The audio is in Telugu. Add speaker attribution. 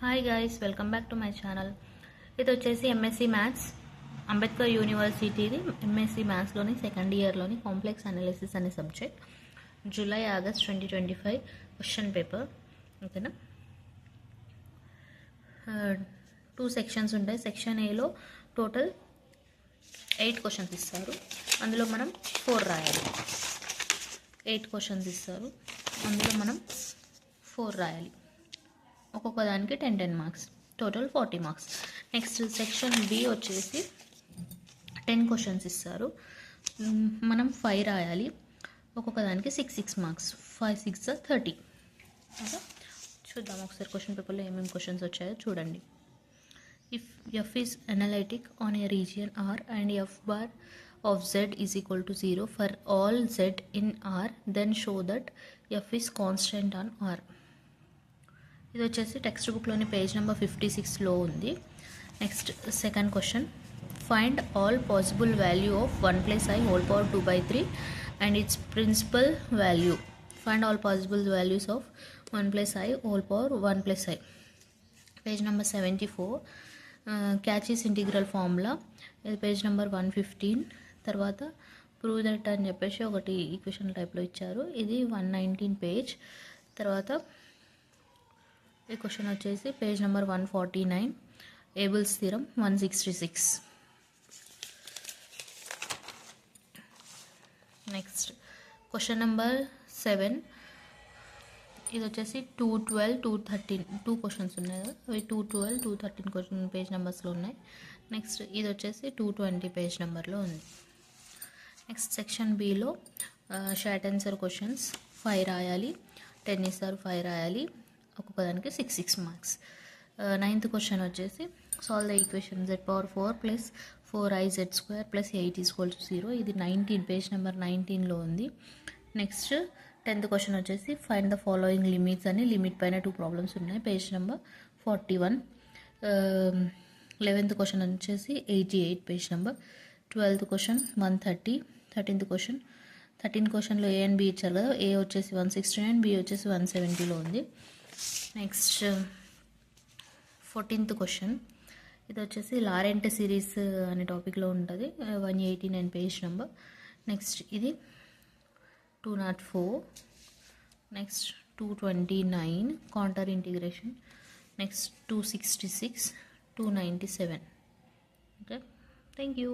Speaker 1: Hi guys, welcome back to my channel. ఇది వచ్చేసి ఎంఎస్సి మ్యాథ్స్ అంబేద్కర్ యూనివర్సిటీది ఎంఎస్సి మ్యాథ్స్లోని సెకండ్ ఇయర్లోని కాంప్లెక్స్ అనాలిసిస్ అనే subject July August 2025 question paper. ఓకేనా, 2 సెక్షన్స్ ఉంటాయి. సెక్షన్ ఏలో టోటల్ 8 క్వశ్చన్స్ ఇస్తారు. అందులో మనం 4 రాయాలి. 8 క్వశ్చన్స్ ఇస్తారు, అందులో మనం 4 రాయాలి. ఒక్కొక్క దానికి 10 marks, total 40 marks. Next section B వచ్చేసి 10 క్వశ్చన్స్ ఇస్తారు, మనం 5 రాయాలి. ఒక్కొక్క దానికి 6 మార్క్స్, 5 6 30. ఓకే, చూద్దాం ఒకసారి క్వశ్చన్ పేపర్లో ఏమేమి క్వశ్చన్స్ వచ్చాయో చూడండి. If F is analytic on a region R and F bar of z is equal to 0 for all z in R, then show that f is constant on R. ఇది వచ్చేసి టెక్స్ట్ బుక్లోని పేజ్ నెంబర్ 56లో ఉంది. Next second question, find all possible value of 1 + i whole power 2/3 and its principal value. Find all possible values of 1 + i whole power 1 + i. Page number 74. Cauchy's integral formula, ఇది పేజ్ నెంబర్ 115. తర్వాత ప్రూవ్ దట్ అని చెప్పేసి ఒకటి ఈక్వేషన్ టైప్లో ఇచ్చారు, ఇది 119 పేజ్. తర్వాత ఈ క్వశ్చన్ వచ్చేసి page number 149, Abel's theorem 166. Next question number 7, ఇది వచ్చేసి 212 213 2 క్వశ్చన్స్ ఉన్నాయి కదా, అవి 212 213 క్వశ్చన్ పేజ్ నెంబర్స్లో ఉన్నాయి. నెక్స్ట్ ఇది వచ్చేసి 220 పేజ్ నెంబర్లో ఉంది. Next section below short answer questions 5 రాయాలి, 10 ఇస్తారు, 5 రాయాలి. ఒక్కొక్క దానికి 6 మార్క్స్. 9th క్వశ్చన్ వచ్చేసి solve the equation z⁴ + 4iz² + 8 = 0. ఇది 19 పేజ్ నెంబర్ 19లో ఉంది. నెక్స్ట్ 10th క్వశ్చన్ వచ్చేసి ఫైండ్ ద ఫాలోయింగ్ లిమిట్స్ అని, లిమిట్ పైన 2 ప్రాబ్లమ్స్ ఉన్నాయి, పేజ్ నెంబర్ 41. 11th క్వశ్చన్ వచ్చేసి 88 page number. 12th question 130. 13th question, 13 క్వశ్చన్లో ఏ అండ్ బి ఇచ్చారు కదా, ఏ వచ్చేసి 169, బి వచ్చేసి 170లో ఉంది. నెక్స్ట్ 14th క్వశ్చన్, ఇది వచ్చేసి లారెంట్ సిరీస్ అనే టాపిక్లో ఉంటుంది, 189 పేజ్ నెంబర్. నెక్స్ట్ ఇది 204. Next 229 counter integration. Next 266, 297. Okay, thank you.